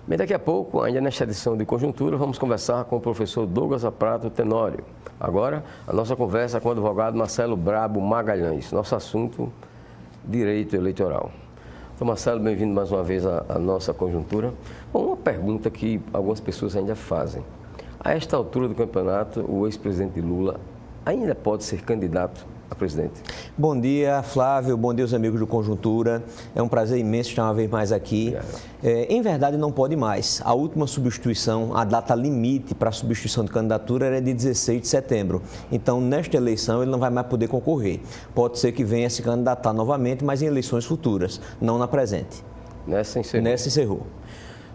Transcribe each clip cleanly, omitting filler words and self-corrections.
Bem, daqui a pouco, ainda nesta edição de Conjuntura, vamos conversar com o professor Douglas Aprato Tenório. Agora, a nossa conversa com o advogado Marcelo Brabo Magalhães. Nosso assunto, direito eleitoral. Então, Marcelo, bem-vindo mais uma vez à nossa Conjuntura. Bom, uma pergunta que algumas pessoas ainda fazem. A esta altura do campeonato, o ex-presidente Lula ainda pode ser candidato a presidente? Bom dia, Flávio. Bom dia, os amigos do Conjuntura. É um prazer imenso estar uma vez mais aqui. Em verdade, não pode mais. A última substituição, a data limite para a substituição de candidatura era de 16 de setembro. Então, nesta eleição, ele não vai mais poder concorrer. Pode ser que venha se candidatar novamente, mas em eleições futuras, não na presente. Nessa encerrou. Nessa encerrou.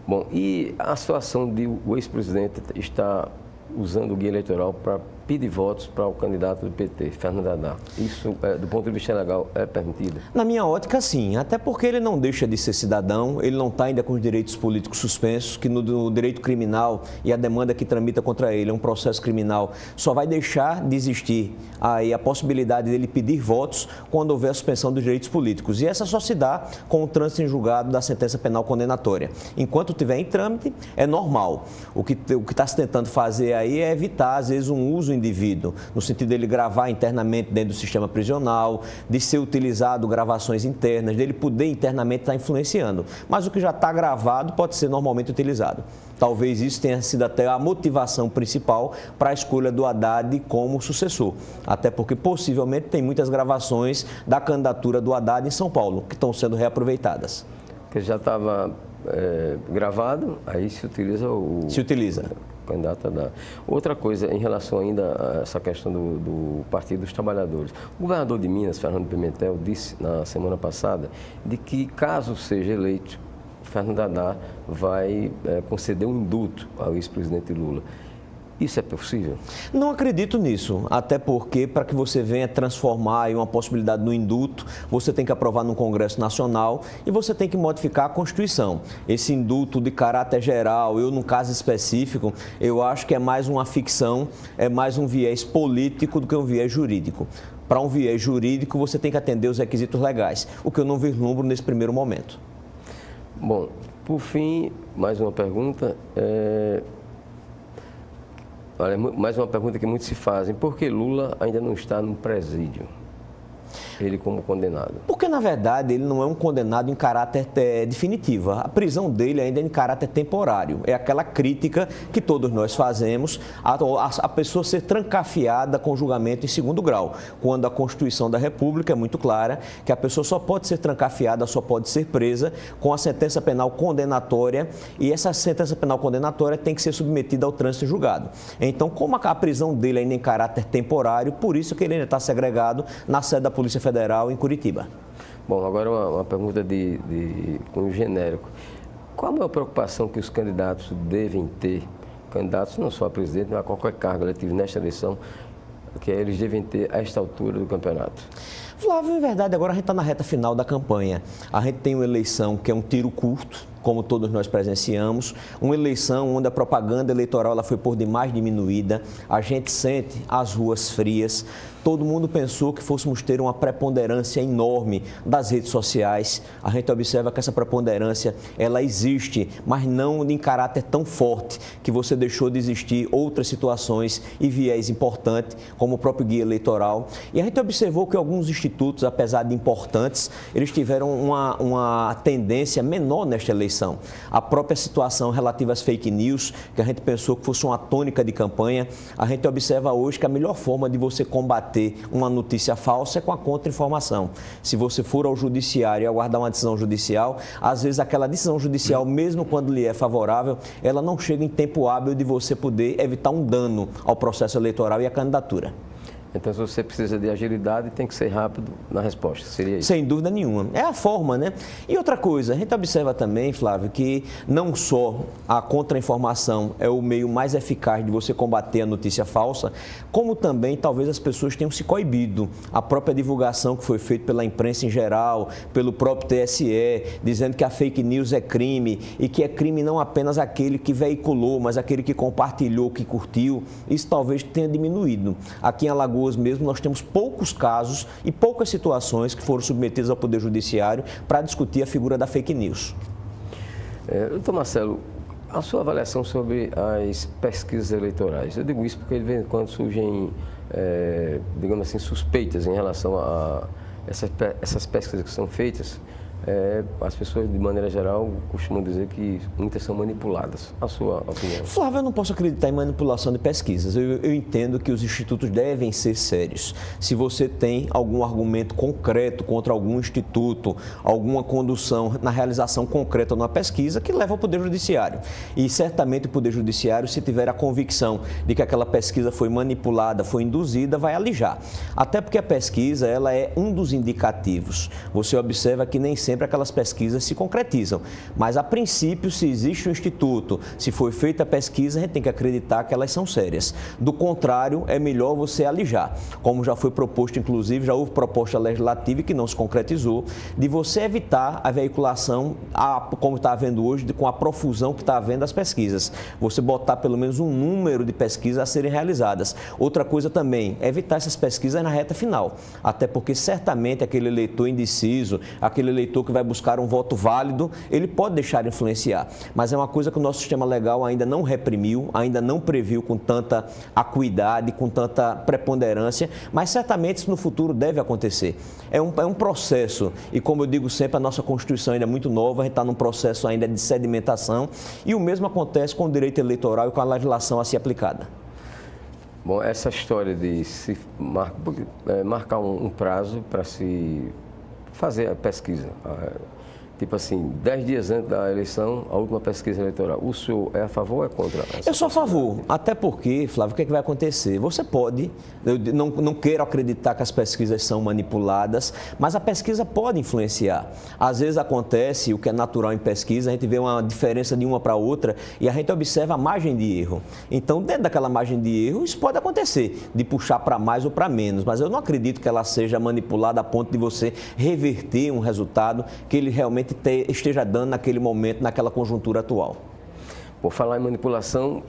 Bom, e a situação de o ex-presidente está usando o guia eleitoral para pedir votos para o candidato do PT, Fernando Haddad. Isso, do ponto de vista legal, é permitido? Na minha ótica, sim. Até porque ele não deixa de ser cidadão, ele não está ainda com os direitos políticos suspensos, que no direito criminal e a demanda que tramita contra ele é um processo criminal, só vai deixar de existir aí a possibilidade dele pedir votos quando houver a suspensão dos direitos políticos. E essa só se dá com o trânsito em julgado da sentença penal condenatória. Enquanto estiver em trâmite, é normal. O que está se tentando fazer aí é evitar, às vezes, um uso indivíduo, no sentido dele gravar internamente dentro do sistema prisional, de ser utilizado gravações internas, dele poder internamente estar influenciando. Mas o que já está gravado pode ser normalmente utilizado. Talvez isso tenha sido até a motivação principal para a escolha do Haddad como sucessor. Até porque, possivelmente, tem muitas gravações da candidatura do Haddad em São Paulo, que estão sendo reaproveitadas. Que já estava gravado, aí se utiliza o... Se utiliza. Candidato a dar. Outra coisa, em relação ainda a essa questão do Partido dos Trabalhadores. O governador de Minas, Fernando Pimentel, disse na semana passada de que, caso seja eleito, Fernando Haddad vai conceder um indulto ao ex-presidente Lula. Isso é possível? Não acredito nisso, até porque para que você venha transformar em uma possibilidade no indulto, você tem que aprovar no Congresso Nacional e você tem que modificar a Constituição. Esse indulto de caráter geral, no caso específico, eu acho que é mais uma ficção, é mais um viés político do que um viés jurídico. Para um viés jurídico, você tem que atender os requisitos legais, o que eu não vislumbro nesse primeiro momento. Bom, por fim, mais uma pergunta. Olha, mais uma pergunta que muitos se fazem. Por que Lula ainda não está no presídio? Ele como condenado. Porque, na verdade, ele não é um condenado em caráter definitivo. A prisão dele ainda é em caráter temporário. É aquela crítica que todos nós fazemos, a pessoa ser trancafiada com julgamento em segundo grau, quando a Constituição da República é muito clara que a pessoa só pode ser trancafiada, só pode ser presa com a sentença penal condenatória, e essa sentença penal condenatória tem que ser submetida ao trânsito julgado. Então, como a prisão dele ainda é em caráter temporário, por isso que ele ainda está segregado na sede da Polícia Federal em Curitiba. Bom, agora uma pergunta com genérico. Qual a maior preocupação que os candidatos devem ter, candidatos não só a presidente, mas a qualquer cargo eletivo nesta eleição, que eles devem ter a esta altura do campeonato? Flávio, em verdade, agora a gente está na reta final da campanha. A gente tem uma eleição que é um tiro curto, como todos nós presenciamos, uma eleição onde a propaganda eleitoral ela foi por demais diminuída, a gente sente as ruas frias, todo mundo pensou que fôssemos ter uma preponderância enorme das redes sociais. A gente observa que essa preponderância, ela existe, mas não em caráter tão forte, que você deixou de existir outras situações e viés importantes, como o próprio guia eleitoral. E a gente observou que alguns institutos, apesar de importantes, eles tiveram uma tendência menor nesta eleição. A própria situação relativa às fake news, que a gente pensou que fosse uma tônica de campanha, a gente observa hoje que a melhor forma de você combater uma notícia falsa é com a contra-informação. Se você for ao judiciário e aguardar uma decisão judicial, às vezes aquela decisão judicial, mesmo quando lhe é favorável, ela não chega em tempo hábil de você poder evitar um dano ao processo eleitoral e à candidatura. Então, se você precisa de agilidade, tem que ser rápido na resposta, seria isso? Sem dúvida nenhuma. É a forma, né? E outra coisa, a gente observa também, Flávio, que não só a contra-informação é o meio mais eficaz de você combater a notícia falsa, como também talvez as pessoas tenham se coibido. A própria divulgação que foi feita pela imprensa em geral, pelo próprio TSE, dizendo que a fake news é crime e que é crime não apenas aquele que veiculou, mas aquele que compartilhou, que curtiu, isso talvez tenha diminuído. Aqui em Alagoas mesmo, nós temos poucos casos e poucas situações que foram submetidas ao Poder Judiciário para discutir a figura da fake news. Doutor Marcelo, A sua avaliação sobre as pesquisas eleitorais. Eu digo isso porque de vez em quando surgem, digamos assim, suspeitas em relação a essas pesquisas que são feitas. As pessoas, de maneira geral, costumam dizer que muitas são manipuladas. A sua opinião? Flávio, eu não posso acreditar em manipulação de pesquisas. Eu entendo que os institutos devem ser sérios. Se você tem algum argumento concreto contra algum instituto, alguma condução na realização concreta de uma pesquisa, que leva ao Poder Judiciário. E certamente o Poder Judiciário, se tiver a convicção de que aquela pesquisa foi manipulada, foi induzida, vai alijar. Até porque a pesquisa, ela é um dos indicativos. Você observa que nem sempre aquelas pesquisas se concretizam. Mas, a princípio, se existe um instituto, se foi feita a pesquisa, a gente tem que acreditar que elas são sérias. Do contrário, é melhor você alijar. Como já foi proposto, inclusive, já houve proposta legislativa que não se concretizou, de você evitar a veiculação, como está havendo hoje, com a profusão que está havendo das pesquisas. Você botar pelo menos um número de pesquisas a serem realizadas. Outra coisa também, evitar essas pesquisas na reta final. Até porque, certamente, aquele eleitor indeciso, aquele eleitor que vai buscar um voto válido, ele pode deixar influenciar. Mas é uma coisa que o nosso sistema legal ainda não reprimiu, ainda não previu com tanta acuidade, com tanta preponderância, mas certamente isso no futuro deve acontecer. É um processo, e como eu digo sempre, a nossa Constituição ainda é muito nova, a gente está num processo ainda de sedimentação, e o mesmo acontece com o direito eleitoral e com a legislação a ser aplicada. Bom, essa história de se marcar um prazo para se fazer a pesquisa, tipo assim, 10 dias antes da eleição, a última pesquisa eleitoral. O senhor é a favor ou é contra? Eu sou a favor, até porque, Flávio, o que é que vai acontecer? Você pode, eu não quero acreditar que as pesquisas são manipuladas, mas a pesquisa pode influenciar. Às vezes acontece o que é natural em pesquisa, a gente vê uma diferença de uma para outra e a gente observa a margem de erro. Então, dentro daquela margem de erro, isso pode acontecer, de puxar para mais ou para menos, mas eu não acredito que ela seja manipulada a ponto de você reverter um resultado que ele realmente esteja dando naquele momento, naquela conjuntura atual. Por falar em manipulação,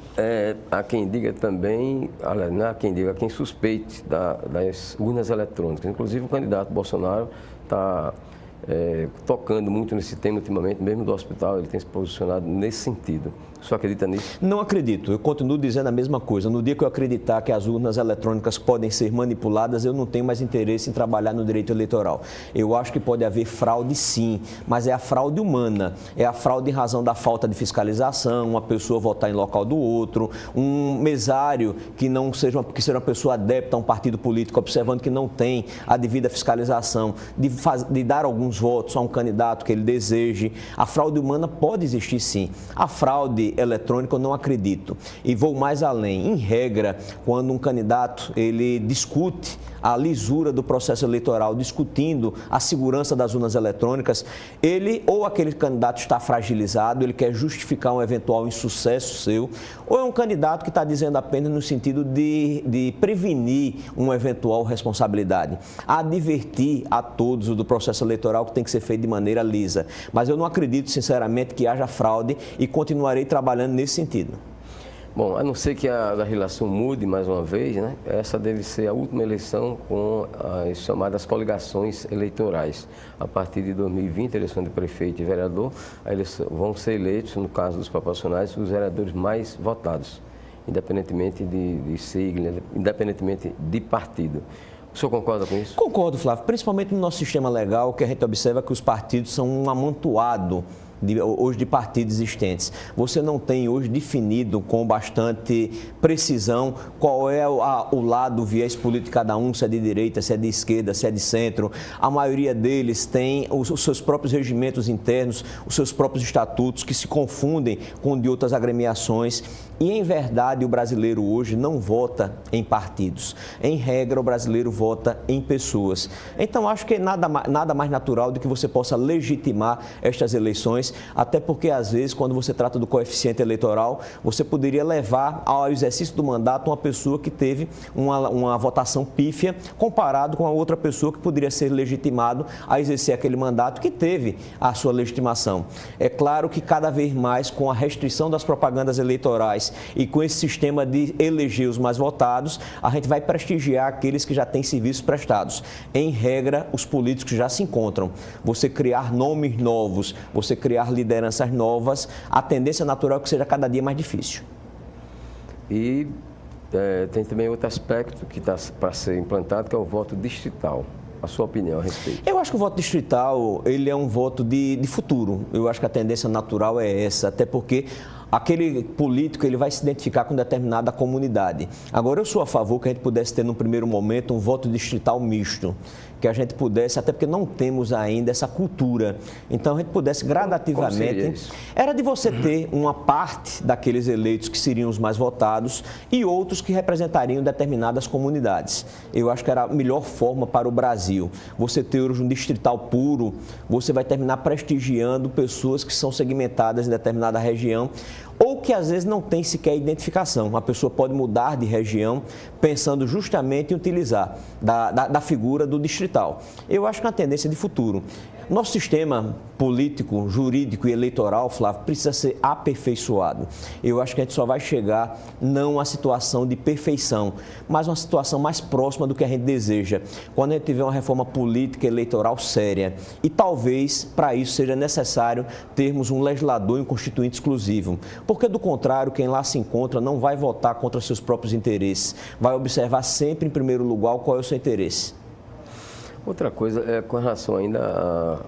há quem diga também, não há quem diga, há quem suspeite das urnas eletrônicas. Inclusive o candidato Bolsonaro está tocando muito nesse tema ultimamente, mesmo do hospital, ele tem se posicionado nesse sentido. O senhor acredita nisso? Não acredito. Eu continuo dizendo a mesma coisa. No dia que eu acreditar que as urnas eletrônicas podem ser manipuladas, eu não tenho mais interesse em trabalhar no direito eleitoral. Eu acho que pode haver fraude, sim, mas é a fraude humana. É a fraude em razão da falta de fiscalização, uma pessoa votar em local do outro, um mesário que seja uma pessoa adepta a um partido político, observando que não tem a devida fiscalização, de dar alguns votos a um candidato que ele deseje. A fraude humana pode existir, sim. A fraude eletrônica eu não acredito. E vou mais além. Em regra, quando um candidato ele discute a lisura do processo eleitoral, discutindo a segurança das urnas eletrônicas, ele ou aquele candidato está fragilizado, ele quer justificar um eventual insucesso seu, ou é um candidato que está dizendo apenas no sentido de prevenir uma eventual responsabilidade, advertir a todos do processo eleitoral que tem que ser feito de maneira lisa. Mas eu não acredito, sinceramente, que haja fraude e continuarei trabalhando nesse sentido. Bom, a não ser que a legislação mude mais uma vez, né? Essa deve ser a última eleição com as chamadas coligações eleitorais. A partir de 2020, a eleição de prefeito e vereador, vão ser eleitos, no caso dos proporcionais, os vereadores mais votados, independentemente de sigla, independentemente de partido. O senhor concorda com isso? Concordo, Flávio. Principalmente no nosso sistema legal, que a gente observa que os partidos são um amontoado hoje de partidos existentes. Você não tem hoje definido com bastante precisão qual é o lado, o viés político de cada um, se é de direita, se é de esquerda, se é de centro. A maioria deles tem os seus próprios regimentos internos, os seus próprios estatutos que se confundem com de outras agremiações. E, em verdade, o brasileiro hoje não vota em partidos. Em regra, o brasileiro vota em pessoas. Então, acho que nada mais natural do que você possa legitimar estas eleições, até porque, às vezes, quando você trata do coeficiente eleitoral, você poderia levar ao exercício do mandato uma pessoa que teve uma votação pífia, comparado com a outra pessoa que poderia ser legitimado a exercer aquele mandato que teve a sua legitimação. É claro que, cada vez mais, com a restrição das propagandas eleitorais e com esse sistema de eleger os mais votados, a gente vai prestigiar aqueles que já têm serviços prestados. Em regra, os políticos já se encontram. Você criar nomes novos, você criar criar lideranças novas, a tendência natural é que seja cada dia mais difícil. E tem também outro aspecto que está para ser implantado, que é o voto distrital. A sua opinião a respeito? Eu acho que o voto distrital, ele é um voto de futuro. Eu acho que a tendência natural é essa, até porque aquele político ele vai se identificar com determinada comunidade. Agora, eu sou a favor que a gente pudesse ter, no primeiro momento, um voto distrital misto, que a gente pudesse, até porque não temos ainda essa cultura, então a gente pudesse gradativamente, era de você ter uma parte daqueles eleitos que seriam os mais votados e outros que representariam determinadas comunidades. Eu acho que era a melhor forma para o Brasil. Você ter hoje um distrital puro, você vai terminar prestigiando pessoas que são segmentadas em determinada região, ou que às vezes não tem sequer identificação. A pessoa pode mudar de região pensando justamente em utilizar da figura do distrital. Eu acho que é uma tendência de futuro. Nosso sistema político, jurídico e eleitoral, Flávio, precisa ser aperfeiçoado. Eu acho que a gente só vai chegar não a situação de perfeição, mas uma situação mais próxima do que a gente deseja, quando a gente tiver uma reforma política e eleitoral séria. E talvez, para isso, seja necessário termos um legislador e um constituinte exclusivo. Porque, do contrário, quem lá se encontra não vai votar contra seus próprios interesses. Vai observar sempre, em primeiro lugar, qual é o seu interesse. Outra coisa é com relação ainda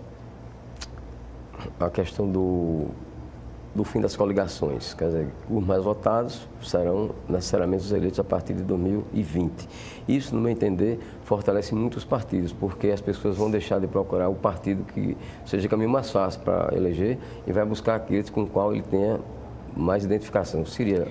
à questão do fim das coligações. Quer dizer, os mais votados serão necessariamente os eleitos a partir de 2020. Isso, no meu entender, fortalece muito os partidos, porque as pessoas vão deixar de procurar o partido que seja o caminho mais fácil para eleger e vai buscar aqueles com o qual ele tenha mais identificação. Seria...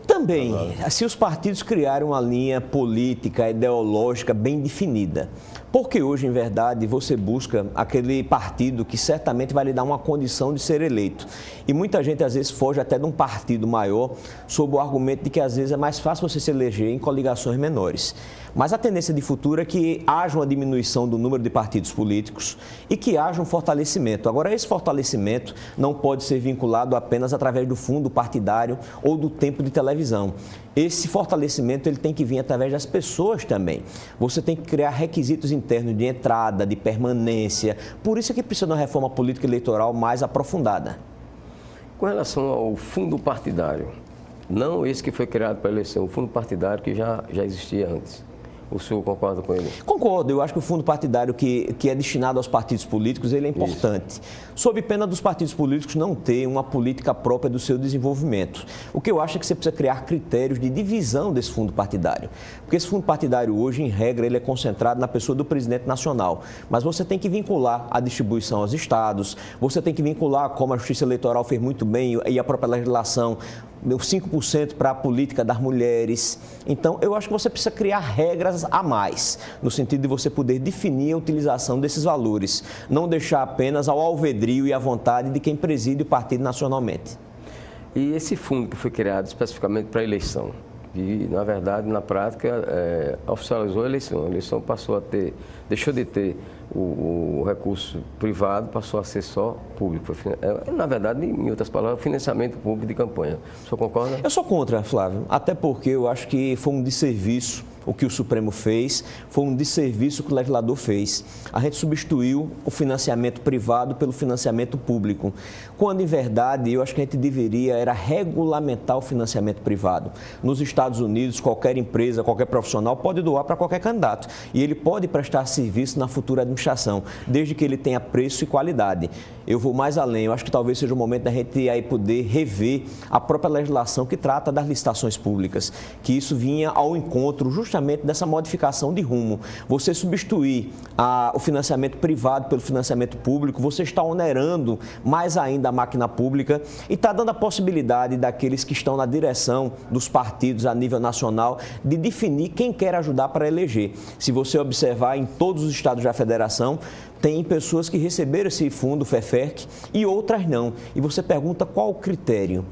Também, se os partidos criarem uma linha política, ideológica bem definida, porque hoje, em verdade, você busca aquele partido que certamente vai lhe dar uma condição de ser eleito. E muita gente, às vezes, foge até de um partido maior sob o argumento de que, às vezes, é mais fácil você se eleger em coligações menores. Mas a tendência de futuro é que haja uma diminuição do número de partidos políticos e que haja um fortalecimento. Agora, esse fortalecimento não pode ser vinculado apenas através do fundo partidário ou do tempo de televisão. Esse fortalecimento ele tem que vir através das pessoas também. Você tem que criar requisitos internos de entrada, de permanência. Por isso é que precisa de uma reforma política eleitoral mais aprofundada. Com relação ao fundo partidário, não esse que foi criado para a eleição, o fundo partidário que já existia antes. O senhor concorda com ele? Concordo. Eu acho que o fundo partidário que é destinado aos partidos políticos, ele é importante. Isso. Sob pena dos partidos políticos não ter uma política própria do seu desenvolvimento. O que eu acho é que você precisa criar critérios de divisão desse fundo partidário. Porque esse fundo partidário hoje, em regra, ele é concentrado na pessoa do presidente nacional. Mas você tem que vincular a distribuição aos estados, você tem que vincular, como a Justiça Eleitoral fez muito bem e a própria legislação, os 5% para a política das mulheres. Então, eu acho que você precisa criar regras a mais, no sentido de você poder definir a utilização desses valores, não deixar apenas ao alvedrio e à vontade de quem preside o partido nacionalmente. E esse fundo que foi criado especificamente para a eleição, e, na verdade, na prática, oficializou a eleição passou a ter, deixou de ter o recurso privado, passou a ser só público. Na verdade, em outras palavras, financiamento público de campanha. O senhor concorda? Eu sou contra, Flávio, até porque eu acho que foi um desserviço o que o Supremo fez, foi um desserviço que o legislador fez. A gente substituiu o financiamento privado pelo financiamento público, quando, em verdade, eu acho que a gente deveria era regulamentar o financiamento privado. Nos Estados Unidos, qualquer empresa, qualquer profissional pode doar para qualquer candidato e ele pode prestar serviço na futura administração, desde que ele tenha preço e qualidade. Eu vou mais além, eu acho que talvez seja o momento da gente aí poder rever a própria legislação que trata das licitações públicas, que isso vinha ao encontro justamente dessa modificação de rumo. Você substituir o financiamento privado pelo financiamento público, você está onerando mais ainda a máquina pública e está dando a possibilidade daqueles que estão na direção dos partidos a nível nacional de definir quem quer ajudar para eleger. Se você observar em todos os estados da federação, tem pessoas que receberam esse fundo FEFERC e outras não. E você pergunta qual o critério.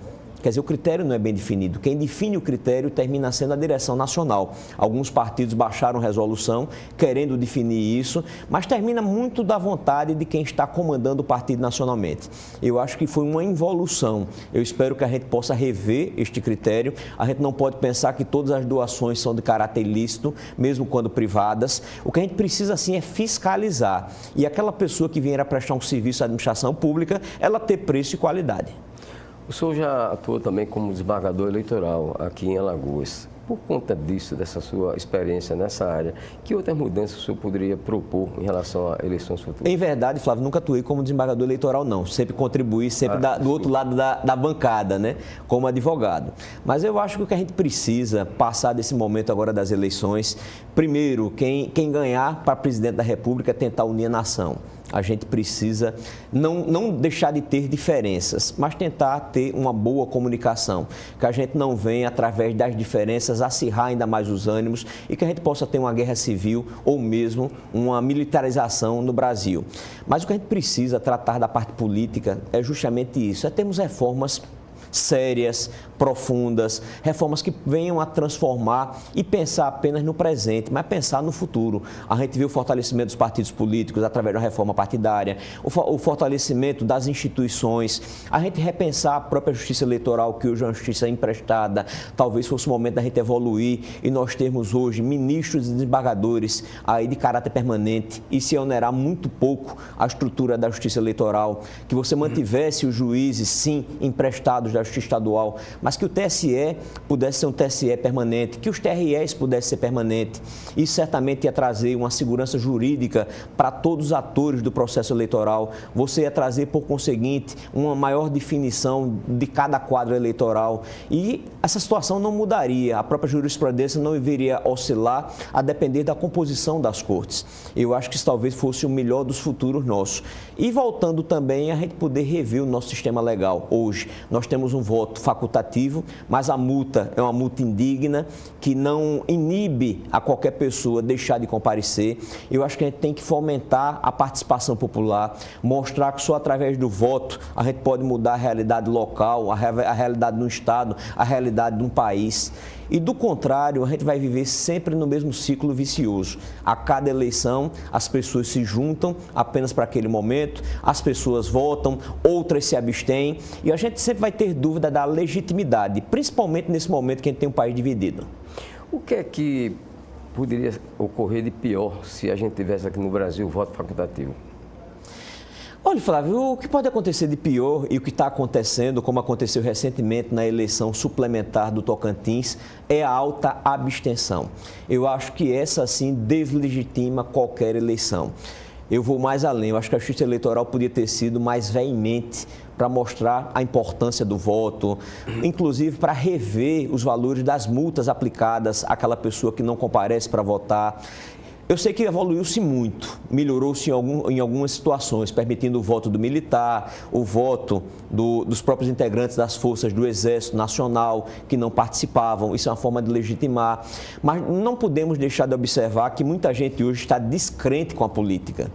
Quer dizer, o critério não é bem definido. Quem define o critério termina sendo a direção nacional. Alguns partidos baixaram resolução querendo definir isso, mas termina muito da vontade de quem está comandando o partido nacionalmente. Eu acho que foi uma involução. Eu espero que a gente possa rever este critério. A gente não pode pensar que todas as doações são de caráter ilícito, mesmo quando privadas. O que a gente precisa, sim, é fiscalizar. E aquela pessoa que vier a prestar um serviço à administração pública, ela ter preço e qualidade. O senhor já atuou também como desembargador eleitoral aqui em Alagoas. Por conta disso, dessa sua experiência nessa área, que outras mudanças o senhor poderia propor em relação a eleições futuras? Em verdade, Flávio, nunca atuei como desembargador eleitoral, não. Sempre contribuí, sempre do outro lado da bancada, né? Como advogado. Mas eu acho que o que a gente precisa passar desse momento agora das eleições, primeiro, quem ganhar para presidente da República é tentar unir a nação. A gente precisa não deixar de ter diferenças, mas tentar ter uma boa comunicação, que a gente não venha, através das diferenças, acirrar ainda mais os ânimos e que a gente possa ter uma guerra civil ou mesmo uma militarização no Brasil. Mas o que a gente precisa tratar da parte política é justamente isso, é termos reformas sérias, profundas, reformas que venham a transformar e pensar apenas no presente, mas pensar no futuro. A gente viu o fortalecimento dos partidos políticos através da reforma partidária, o fortalecimento das instituições, a gente repensar a própria justiça eleitoral, que hoje é uma justiça emprestada. Talvez fosse o momento da gente evoluir e nós termos hoje ministros e desembargadores aí de caráter permanente e se onerar muito pouco a estrutura da justiça eleitoral, que você mantivesse os juízes, sim, emprestados da justiça estadual, mas que o TSE pudesse ser um TSE permanente, que os TREs pudessem ser permanentes. Isso certamente ia trazer uma segurança jurídica para todos os atores do processo eleitoral. Você ia trazer, por conseguinte, uma maior definição de cada quadro eleitoral e essa situação não mudaria. A própria jurisprudência não viria oscilar a depender da composição das cortes. Eu acho que isso talvez fosse o melhor dos futuros nossos. E voltando também a gente poder rever o nosso sistema legal. Hoje nós temos um voto facultativo, mas a multa é uma multa indigna que não inibe a qualquer pessoa deixar de comparecer. Eu acho que a gente tem que fomentar a participação popular, mostrar que só através do voto a gente pode mudar a realidade local, a realidade de um estado, a realidade de um país. E do contrário, a gente vai viver sempre no mesmo ciclo vicioso. A cada eleição, as pessoas se juntam apenas para aquele momento, as pessoas votam, outras se abstêm e a gente sempre vai ter dúvida da legitimidade, principalmente nesse momento que a gente tem um país dividido. O que é que poderia ocorrer de pior se a gente tivesse aqui no Brasil o voto facultativo? Olha, Flávio, o que pode acontecer de pior e o que está acontecendo, como aconteceu recentemente na eleição suplementar do Tocantins, é a alta abstenção. Eu acho que essa, sim, deslegitima qualquer eleição. Eu vou mais além, eu acho que a Justiça Eleitoral podia ter sido mais veemente para mostrar a importância do voto, inclusive para rever os valores das multas aplicadas àquela pessoa que não comparece para votar. Eu sei que evoluiu-se muito, melhorou-se em algumas situações, permitindo o voto do militar, o voto dos próprios integrantes das forças do Exército Nacional que não participavam. Isso é uma forma de legitimar. Mas não podemos deixar de observar que muita gente hoje está descrente com a política.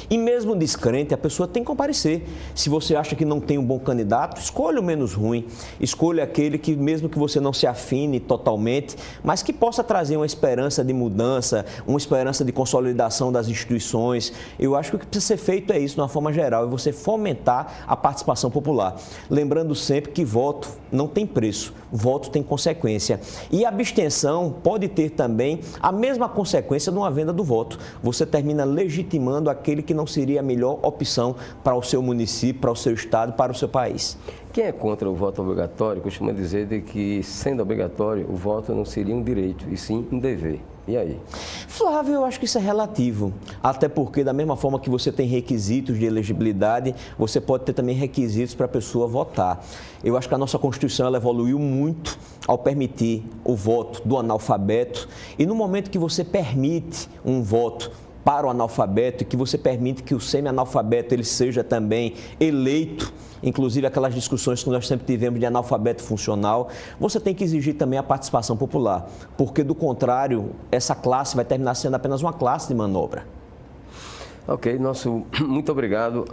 E mesmo descrente, a pessoa tem que comparecer. Se você acha que não tem um bom candidato, escolha o menos ruim. Escolha aquele que, mesmo que você não se afine totalmente, mas que possa trazer uma esperança de mudança, uma esperança de consolidação das instituições. Eu acho que o que precisa ser feito é isso, de uma forma geral, é você fomentar a participação popular. Lembrando sempre que voto não tem preço, voto tem consequência. E a abstenção pode ter também a mesma consequência de uma venda do voto. Você termina legitimando aquele que não seria a melhor opção para o seu município, para o seu estado, para o seu país. Quem é contra o voto obrigatório costuma dizer de que, sendo obrigatório, o voto não seria um direito, e sim um dever. E aí? Flávio, eu acho que isso é relativo, até porque da mesma forma que você tem requisitos de elegibilidade, você pode ter também requisitos para a pessoa votar. Eu acho que a nossa Constituição ela evoluiu muito ao permitir o voto do analfabeto e no momento que você permite um voto para o analfabeto e que você permite que o semi-analfabeto ele seja também eleito, inclusive aquelas discussões que nós sempre tivemos de analfabeto funcional, você tem que exigir também a participação popular, porque do contrário, essa classe vai terminar sendo apenas uma classe de manobra. Ok, muito obrigado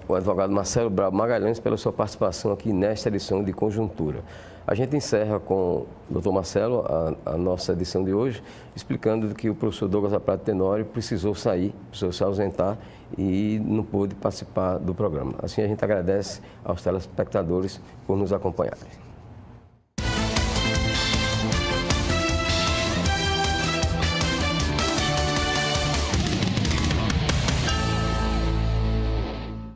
ao advogado Marcelo Brabo Magalhães pela sua participação aqui nesta edição de Conjuntura. A gente encerra com o Dr. Marcelo a nossa edição de hoje, explicando que o professor Douglas Zaprato Tenório precisou se ausentar e não pôde participar do programa. Assim, a gente agradece aos telespectadores por nos acompanharem.